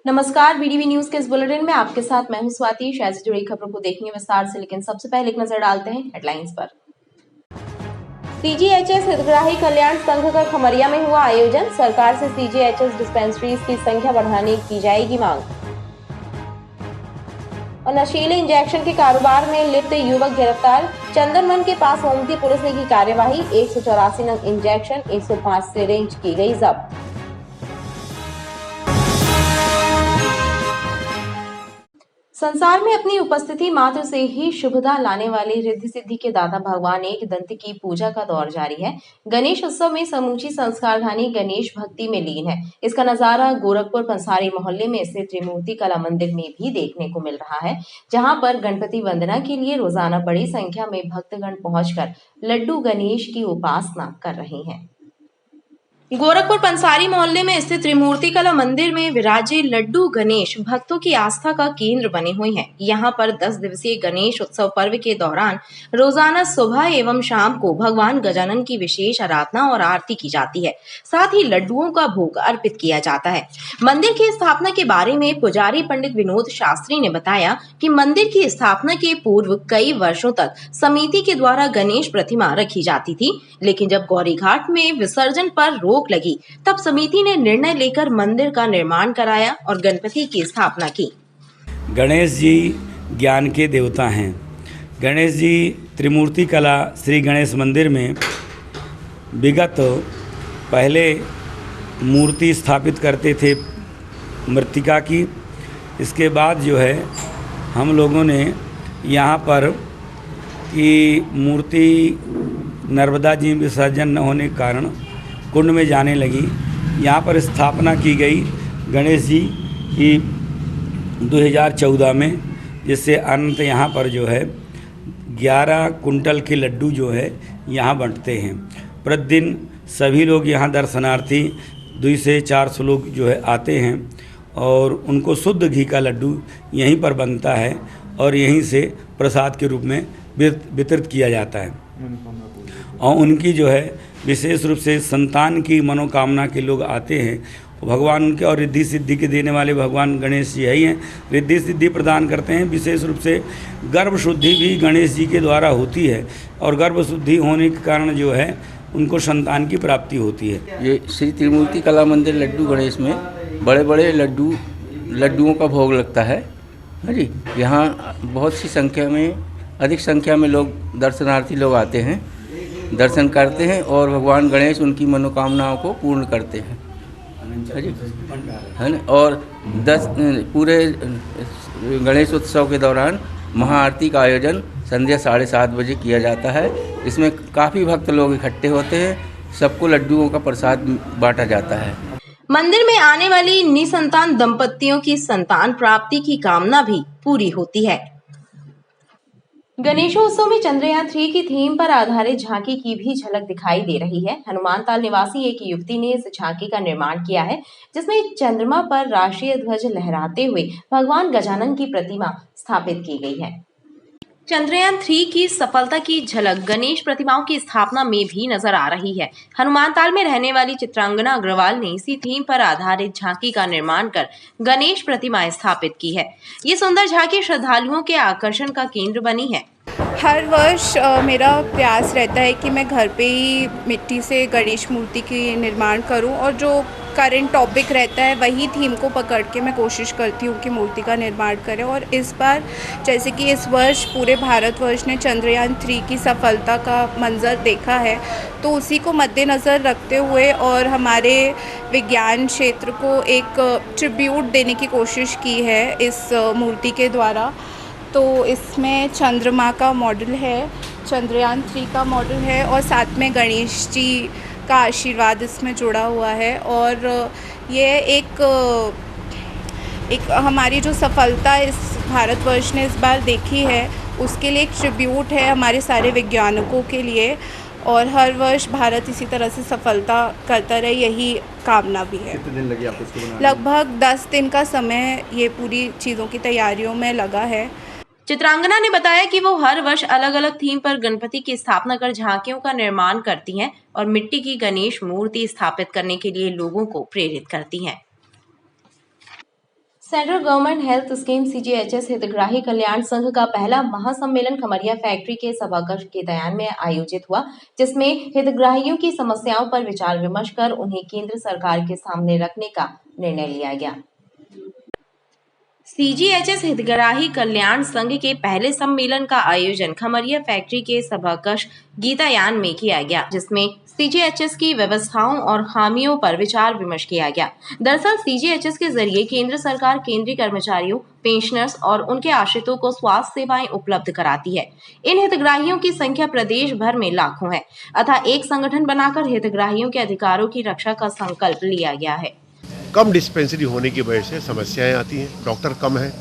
नमस्कार, BDV news के इस बुलेटिन में आपके साथ मैं हूं स्वाति। शहर से जुड़ी खबरों को देखेंगे विस्तार से, लेकिन सबसे पहले एक नजर डालते हैं हेडलाइंस पर। सीजीएचएस हितग्राही कल्याण संघ का खमरिया में हुआ आयोजन। सरकार से सीजीएचएस डिस्पेंसरीज की संख्या बढ़ाने की जाएगी मांग। और नशीले इंजेक्शन के कारोबार में लिप्त युवक गिरफ्तार। चंदनवन के पास ओमती पुलिस ने की कार्यवाही। 184 नग इंजेक्शन, 105 सिरिंज की गई जब्त। संसार में अपनी उपस्थिति मात्र से ही शुभता लाने वाले रिद्धि सिद्धि के दाता भगवान एकदंत की पूजा का दौर जारी है। गणेश उत्सव में समूची संस्कारधानी गणेश भक्ति में लीन है। इसका नजारा गोरखपुर पंसारी मोहल्ले में स्थित त्रिमूर्ति कला मंदिर में भी देखने को मिल रहा है, जहां पर गणपति वंदना के लिए रोजाना बड़ी संख्या में भक्तगण पहुंचकर लड्डू गणेश की उपासना कर रहे हैं। गोरखपुर पंसारी मोहल्ले में स्थित त्रिमूर्ति कला मंदिर में विराजे लड्डू गणेश भक्तों की आस्था का केंद्र बने हुए हैं। यहाँ पर 10 दिवसीय गणेश उत्सव पर्व के दौरान रोजाना सुबह एवं शाम को भगवान गजानन की विशेष आराधना और आरती की जाती है। साथ ही लड्डुओं का भोग अर्पित किया जाता है। मंदिर की स्थापना के बारे में पुजारी पंडित विनोद शास्त्री ने बताया कि मंदिर की स्थापना के पूर्व कई वर्षों तक समिति के द्वारा गणेश प्रतिमा रखी जाती थी, लेकिन जब गौरी घाट में विसर्जन पर रोक लगी तब समिति ने निर्णय लेकर मंदिर का निर्माण कराया और गणपति की स्थापना की। गणेश जी ज्ञान के देवता हैं। गणेश जी त्रिमूर्ति कला श्री गणेश मंदिर में विगत पहले मूर्ति स्थापित करते थे मृत्तिका की। इसके बाद जो है हम लोगों ने यहाँ पर की मूर्ति नर्मदा जी विसर्जन न होने के कारण कुंड में जाने लगी। यहाँ पर स्थापना की गई गणेश जी की 2014 में, जिससे अनंत यहाँ पर जो है 11 कुंटल के लड्डू जो है यहाँ बंटते हैं। प्रतिदिन सभी लोग यहाँ दर्शनार्थी 200 से 400 लोग जो है आते हैं और उनको शुद्ध घी का लड्डू यहीं पर बनता है और यहीं से प्रसाद के रूप में वितरित किया जाता है। और उनकी जो है विशेष रूप से संतान की मनोकामना के लोग आते हैं। भगवान उनके और रिद्धि सिद्धि के देने वाले भगवान गणेश जी ही हैं। रिद्धि सिद्धि प्रदान करते हैं। विशेष रूप से गर्भ शुद्धि भी गणेश जी के द्वारा होती है और गर्भ शुद्धि होने के कारण जो है उनको संतान की प्राप्ति होती है। ये श्री त्रिमूर्ति कला मंदिर लड्डू गणेश में बड़े बड़े लड्डुओं का भोग लगता है जी। यहाँ बहुत सी संख्या में, अधिक संख्या में लोग दर्शनार्थी लोग आते हैं, दर्शन करते हैं और भगवान गणेश उनकी मनोकामनाओं को पूर्ण करते हैं है ना। और 10 पूरे गणेश उत्सव के दौरान महाआरती का आयोजन संध्या 7:30 बजे किया जाता है। इसमें काफ़ी भक्त लोग इकट्ठे होते हैं। सबको लड्डुओं का प्रसाद बांटा जाता है। मंदिर में आने वाली निसंतान दंपतियों की संतान प्राप्ति की कामना भी पूरी होती है। गणेशोत्सव में चंद्रयान 3 की थीम पर आधारित झांकी की भी झलक दिखाई दे रही है। हनुमानताल निवासी एक युवती ने इस झांकी का निर्माण किया है, जिसमें चंद्रमा पर राष्ट्रीय ध्वज लहराते हुए भगवान गजानन की प्रतिमा स्थापित की गई है। चंद्रयान 3 की सफलता की झलक गणेश प्रतिमाओं की स्थापना में भी नजर आ रही है। हनुमानताल में रहने वाली चित्रांगना अग्रवाल ने इसी थीम पर आधारित झांकी का निर्माण कर गणेश प्रतिमा स्थापित की है। ये सुंदर झांकी श्रद्धालुओं के आकर्षण का केंद्र बनी है। हर वर्ष मेरा प्रयास रहता है कि मैं घर पे ही मिट्टी से गणेश मूर्ति की निर्माण करूं और जो करंट टॉपिक रहता है वही थीम को पकड़ के मैं कोशिश करती हूं कि मूर्ति का निर्माण करें। और इस बार जैसे कि इस वर्ष पूरे भारतवर्ष ने चंद्रयान 3 की सफलता का मंजर देखा है, तो उसी को मद्देनज़र रखते हुए और हमारे विज्ञान क्षेत्र को एक ट्रिब्यूट देने की कोशिश की है इस मूर्ति के द्वारा। तो इसमें चंद्रमा का मॉडल है, चंद्रयान 3 का मॉडल है और साथ में गणेश जी का आशीर्वाद इसमें जुड़ा हुआ है। और ये एक हमारी जो सफलता इस भारतवर्ष ने इस बार देखी है उसके लिए एक ट्रिब्यूट है हमारे सारे वैज्ञानिकों के लिए। और हर वर्ष भारत इसी तरह से सफलता करता रहे, यही कामना भी है। कितने दिन लगे आपको इसको बनाने में? लगभग 10 दिन का समय ये पूरी चीज़ों की तैयारियों में लगा है। चित्रांगना ने बताया कि वो हर वर्ष अलग अलग थीम पर गणपति की स्थापना कर झांकियों का निर्माण करती हैं और मिट्टी की गणेश मूर्ति स्थापित करने के लिए लोगों को प्रेरित करती हैं। Central government health scheme CGHS हितग्राही कल्याण संघ का पहला महासम्मेलन खमरिया फैक्ट्री के सभाकक्ष गीतायान में आयोजित हुआ, जिसमें हितग्राहियों की समस्याओं पर विचार विमर्श कर उन्हें केंद्र सरकार के सामने रखने का निर्णय लिया गया। सीजीएचएस हितग्राही कल्याण संघ के पहले सम्मेलन का आयोजन खमरिया फैक्ट्री के सभाकक्ष गीतायान में किया गया, जिसमें सीजीएचएस की व्यवस्थाओं और खामियों पर विचार विमर्श किया गया। दरअसल सीजीएचएस के जरिए केंद्र सरकार केंद्रीय कर्मचारियों, पेंशनर्स और उनके आश्रितों को स्वास्थ्य सेवाएं उपलब्ध कराती है। इन हितग्राहियों की संख्या प्रदेश भर में लाखों है, अतः एक संगठन बनाकर हितग्राहियों के अधिकारों की रक्षा का संकल्प लिया गया है। कम डिस्पेंसरी होने की वजह से समस्याएं आती हैं, डॉक्टर कम है,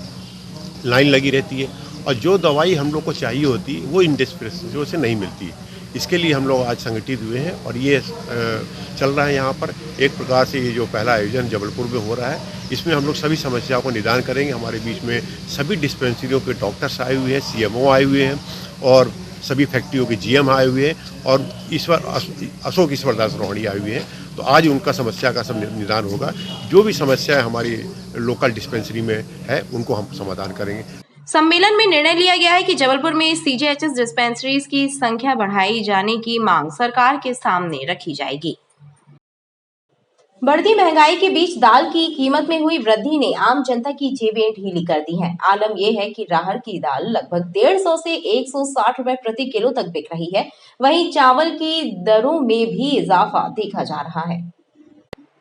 लाइन लगी रहती है और जो दवाई हम लोग को चाहिए होती है वो इन डिस्पेंसरियों से नहीं मिलती है। इसके लिए हम लोग आज संगठित हुए हैं और ये चल रहा है यहाँ पर एक प्रकार से। ये जो पहला आयोजन जबलपुर में हो रहा है, इसमें हम लोग सभी समस्याओं को निदान करेंगे। हमारे बीच में सभी डिस्पेंसरियों के डॉक्टर्स आए हुए हैं, सीएमओ आए हुए हैं और सभी फैक्ट्रियों के जीएम आए हुए हैं और अशोक ईश्वरदास रोहणी आए हुए हैं। तो आज उनका समस्या का सब निदान होगा। जो भी समस्या हमारी लोकल डिस्पेंसरी में है उनको हम समाधान करेंगे। सम्मेलन में निर्णय लिया गया है कि जबलपुर में सीजीएचएस डिस्पेंसरीज की संख्या बढ़ाई जाने की मांग सरकार के सामने रखी जाएगी। बढ़ती महंगाई के बीच दाल की कीमत में हुई वृद्धि ने आम जनता की जेबें ढीली कर दी हैं। आलम यह है कि राहर की दाल लगभग 150 से 160 रुपए प्रति किलो तक बिक रही है। वहीं चावल की दरों में भी इजाफा देखा जा रहा है।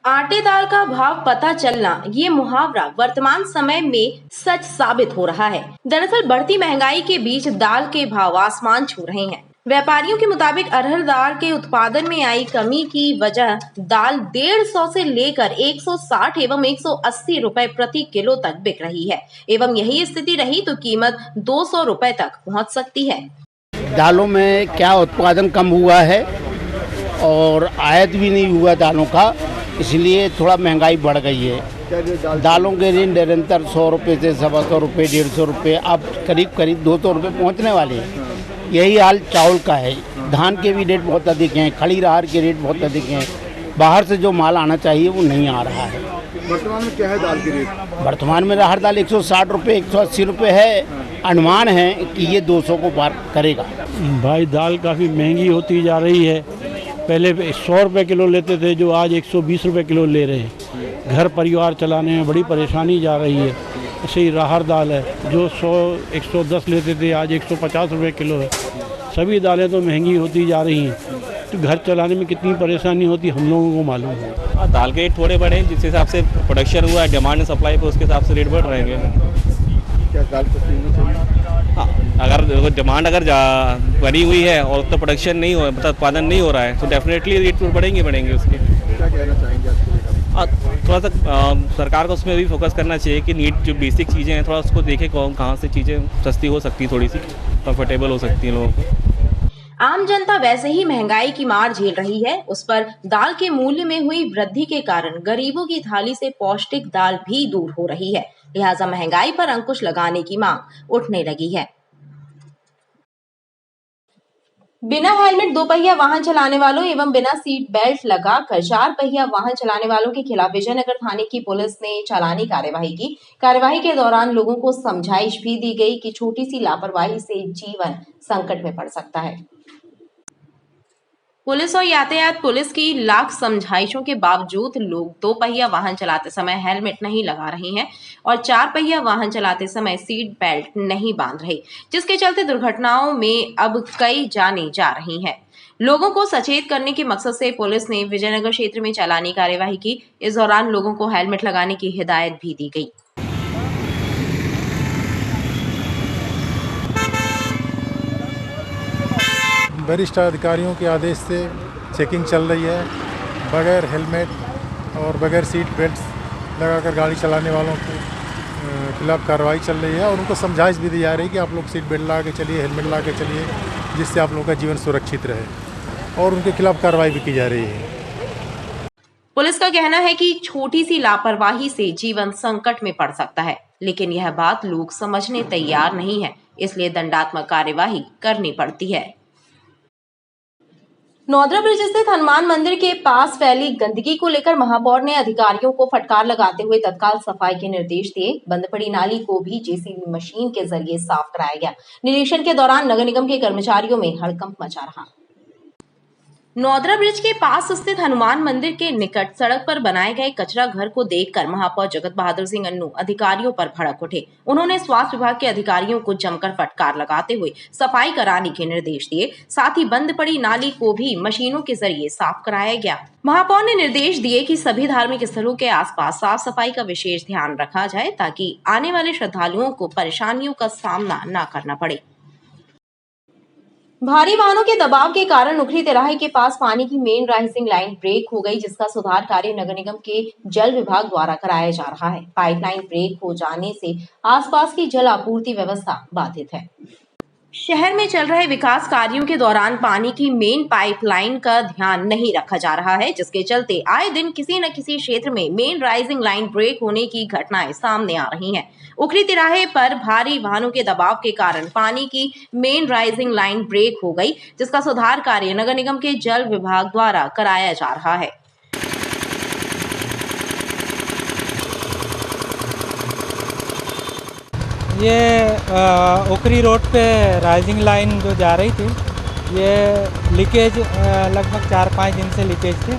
आटे दाल का भाव पता चलना, ये मुहावरा वर्तमान समय में सच साबित हो रहा है। दरअसल बढ़ती महंगाई के बीच दाल के भाव आसमान छू रहे हैं। व्यापारियों के मुताबिक अरहर दाल के उत्पादन में आई कमी की वजह दाल 150 से लेकर 160 एवं 180 रुपए प्रति किलो तक बिक रही है एवं यही स्थिति रही तो कीमत 200 रुपए तक पहुंच सकती है। दालों में क्या उत्पादन कम हुआ है और आयात भी नहीं हुआ दालों का, इसलिए थोड़ा महंगाई बढ़ गई है। दालों के रेट निरंतर 100 रुपये से 125 रुपये, 150 रुपये, अब करीब 200 रुपये पहुँचने वाले हैं। यही हाल चावल का है। धान के भी रेट बहुत अधिक हैं, खड़ी राहर के रेट बहुत अधिक हैं। बाहर से जो माल आना चाहिए वो नहीं आ रहा है। वर्तमान में क्या है दाल की रेट? वर्तमान में राहर दाल 160 रुपये, 180 रुपये है। अनुमान है कि ये 200 को पार करेगा। भाई दाल काफ़ी महंगी होती जा रही है। पहले 100 रुपये किलो लेते थे, जो आज 120 रुपये किलो ले रहे हैं। घर परिवार चलाने में बड़ी परेशानी जा रही है। ऐसे ही राहर दाल है, जो 110 लेते थे, आज 150 रुपये किलो है। सभी दालें तो महंगी होती जा रही हैं, तो घर चलाने में कितनी परेशानी होती हम लोगों को मालूम है। दाल के रेट थोड़े बढ़े, जिस हिसाब से प्रोडक्शन हुआ है, डिमांड एंड सप्लाई पे, उसके हिसाब से रेट बढ़ रहेंगे। क्या दाल सस्ती होनी चाहिए? हाँ, अगर डिमांड बनी हुई है और तो प्रोडक्शन नहीं हो, मतलब उत्पादन नहीं हो रहा है, तो डेफिनेटली रेट बढ़ेंगे उसके। क्या कहना चाहेंगे आपको? थोड़ा सा सरकार को उसमें भी फोकस करना चाहिए कि नीड जो बेसिक चीज़ें हैं, थोड़ा उसको देखें कहाँ से चीज़ें सस्ती हो सकती हैं, थोड़ी सी कंफर्टेबल हो सकती हैं लोगों को। आम जनता वैसे ही महंगाई की मार झेल रही है, उस पर दाल के मूल्य में हुई वृद्धि के कारण गरीबों की थाली से पौष्टिक दाल भी दूर हो रही है। लिहाजा महंगाई पर अंकुश लगाने की मांग उठने लगी है। बिना हेलमेट 2 पहिया वाहन चलाने वालों एवं बिना सीट बेल्ट लगाकर 4 पहिया वाहन चलाने वालों के खिलाफ विजयनगर थाने की पुलिस ने चालानी कार्यवाही की। कार्यवाही के दौरान लोगों को समझाइश भी दी गई कि छोटी सी लापरवाही से जीवन संकट में पड़ सकता है। पुलिस और यातायात पुलिस की लाख समझाइशों के बावजूद लोग 2 पहिया वाहन चलाते समय हेलमेट नहीं लगा रहे हैं और 4 पहिया वाहन चलाते समय सीट बेल्ट नहीं बांध रहे, जिसके चलते दुर्घटनाओं में अब कई जानें जा रही हैं। लोगों को सचेत करने के मकसद से पुलिस ने विजयनगर क्षेत्र में चालानी कार्यवाही की। इस दौरान लोगों को हेलमेट लगाने की हिदायत भी दी गई। वरिष्ठ अधिकारियों के आदेश से चेकिंग चल रही है। बगैर हेलमेट और बगैर सीट बेल्ट लगाकर गाड़ी चलाने वालों के खिलाफ कार्रवाई चल रही है और उनको समझाइश भी दी जा रही है कि आप लोग सीट बेल्ट लगा के चलिए, हेलमेट लगा के चलिए, जिससे आप लोगों का जीवन सुरक्षित रहे और उनके खिलाफ कार्रवाई भी की जा रही है। पुलिस का कहना है कि छोटी सी लापरवाही से जीवन संकट में पड़ सकता है, लेकिन यह बात लोग समझने तैयार नहीं है, इसलिए दंडात्मक कार्यवाही करनी पड़ती है। नौदरा ब्रिज स्थित हनुमान मंदिर के पास फैली गंदगी को लेकर महापौर ने अधिकारियों को फटकार लगाते हुए तत्काल सफाई के निर्देश दिए। बंद पड़ी नाली को भी जेसीबी मशीन के जरिए साफ कराया गया। निरीक्षण के दौरान नगर निगम के कर्मचारियों में हड़कंप मचा रहा। नौदरा ब्रिज के पास स्थित हनुमान मंदिर के निकट सड़क पर बनाए गए कचरा घर को देखकर महापौर जगत बहादुर सिंह अन्नू अधिकारियों पर भड़क उठे। उन्होंने स्वास्थ्य विभाग के अधिकारियों को जमकर फटकार लगाते हुए सफाई कराने के निर्देश दिए। साथ ही बंद पड़ी नाली को भी मशीनों के जरिए साफ कराया गया। महापौर ने निर्देश दिए कि सभी धार्मिक स्थलों के आसपास साफ सफाई का विशेष ध्यान रखा जाए ताकि आने वाले श्रद्धालुओं को परेशानियों का सामना न करना पड़े। भारी वाहनों के दबाव के कारण उखरी तिराहे के पास पानी की मेन राइजिंग लाइन ब्रेक हो गई, जिसका सुधार कार्य नगर निगम के जल विभाग द्वारा कराया जा रहा है। पाइपलाइन ब्रेक हो जाने से आसपास की जल आपूर्ति व्यवस्था बाधित है। शहर में चल रहे विकास कार्यों के दौरान पानी की मेन पाइपलाइन का ध्यान नहीं रखा जा रहा है, जिसके चलते आए दिन किसी न किसी क्षेत्र में मेन राइजिंग लाइन ब्रेक होने की घटनाएं सामने आ रही हैं। उखरी तिराहे पर भारी वाहनों के दबाव के कारण पानी की मेन राइजिंग लाइन ब्रेक हो गई, जिसका सुधार कार्य नगर निगम के जल विभाग द्वारा कराया जा रहा है। ये उखरी रोड पे राइजिंग लाइन जो जा रही थी, ये लीकेज लगभग 4-5 दिन से लीकेज थी,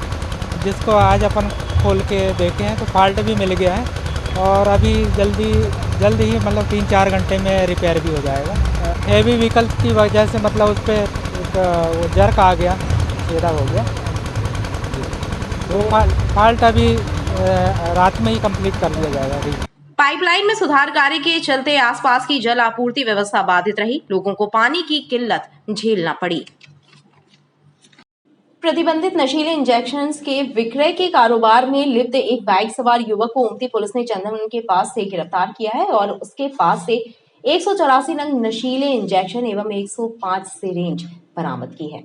जिसको आज अपन खोल के देखे हैं तो फॉल्ट भी मिल गया है और अभी जल्दी ही मतलब 3-4 घंटे में रिपेयर भी हो जाएगा। हेवी व्हीकल की वजह से मतलब उस पर जर्क आ गया, सीधा हो गया। तो फॉल्ट अभी रात में ही कंप्लीट कर दिया जाएगा। अभी पाइपलाइन में सुधार कार्य के चलते आसपास की जल आपूर्ति व्यवस्था बाधित रही, लोगों को पानी की किल्लत झेलना पड़ी। प्रतिबंधित नशीले इंजेक्शंस के विक्रय के कारोबार में लिप्त एक बाइक सवार युवक को ओमती पुलिस ने चंदन के पास से गिरफ्तार किया है और उसके पास से 184 नंग नशीले इंजेक्शन एवं 105 सिरिंज बरामद की है।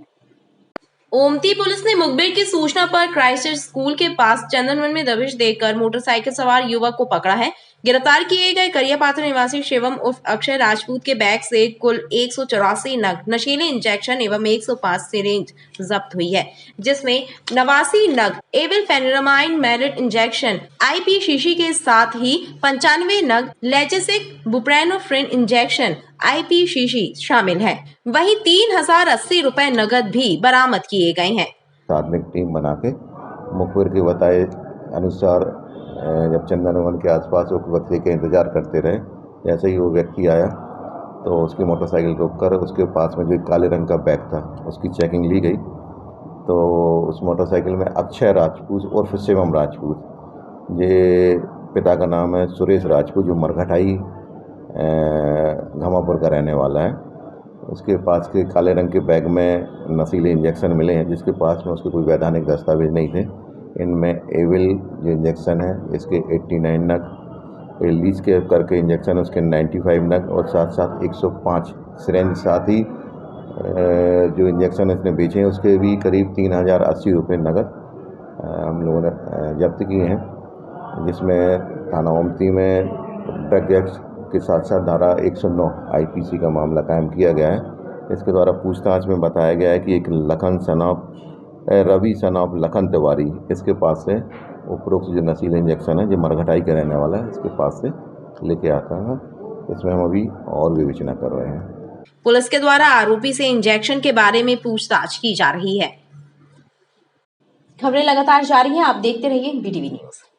ओमती पुलिस ने मुखबिर की सूचना पर क्राइस्टचर्च स्कूल के पास चंदनवन में दबिश देकर मोटरसाइकिल सवार युवक को पकड़ा है। गिरफ्तार किए गए करियापात्र निवासी शिवम उर्फ अक्षय राजपूत के बैग से कुल 184 नग नशीले इंजेक्शन एवं 105 सिरिंज जब्त हुई है, जिसमें 89 नग एविल फेनिरामाइन मैलिट इंजेक्शन IP शीशी के साथ ही 95 नग लेजेसिक बुप्रेनोफ्रिन इंजेक्शन IP शीशी शामिल है। वहीं 3080 रुपए नगद भी बरामद किए गए हैं। साथ में टीम बना के मुखबिर के बताए अनुसार जब चंदनवन के आसपास एक व्यक्ति के इंतज़ार करते रहे, जैसे ही वो व्यक्ति आया तो उसकी मोटरसाइकिल रोककर उसके पास में जो काले रंग का बैग था उसकी चेकिंग ली गई। तो उस मोटरसाइकिल में अक्षय राजपूत और शिवम राजपूत, ये पिता का नाम है सुरेश राजपूत जो मरघटाई घमापुर का रहने वाला है। उसके पास के काले रंग के बैग में नशीले इंजेक्शन मिले हैं, जिसके पास में उसके कोई वैधानिक दस्तावेज नहीं थे। इनमें एविल जो इंजेक्शन है इसके 89 नग, लीज के करके इंजेक्शन उसके 95 नग और साथ साथ 105 सिरेंज, साथ ही जो इंजेक्शन इसने बेचे हैं उसके भी करीब 3080 रुपये नगद हम लोगों ने जब्त किए हैं, जिसमें थाना ओमती में ड्रग एक्ट के साथ साथ धारा 109 IPC का मामला कायम किया गया है। इसके द्वारा पूछताछ में बताया गया है कि एक रवि सनॉफ लखन तिवारी, इसके पास से उपरोक्त जो नशीले इंजेक्शन है जो मरघटाई के रहने वाला है, इसके पास से लेके आता है। इसमें हम अभी और भी विवेचना कर रहे हैं। पुलिस के द्वारा आरोपी से इंजेक्शन के बारे में पूछताछ की जा रही है। खबरें लगातार जारी हैं, आप देखते रहिए BTV न्यूज़।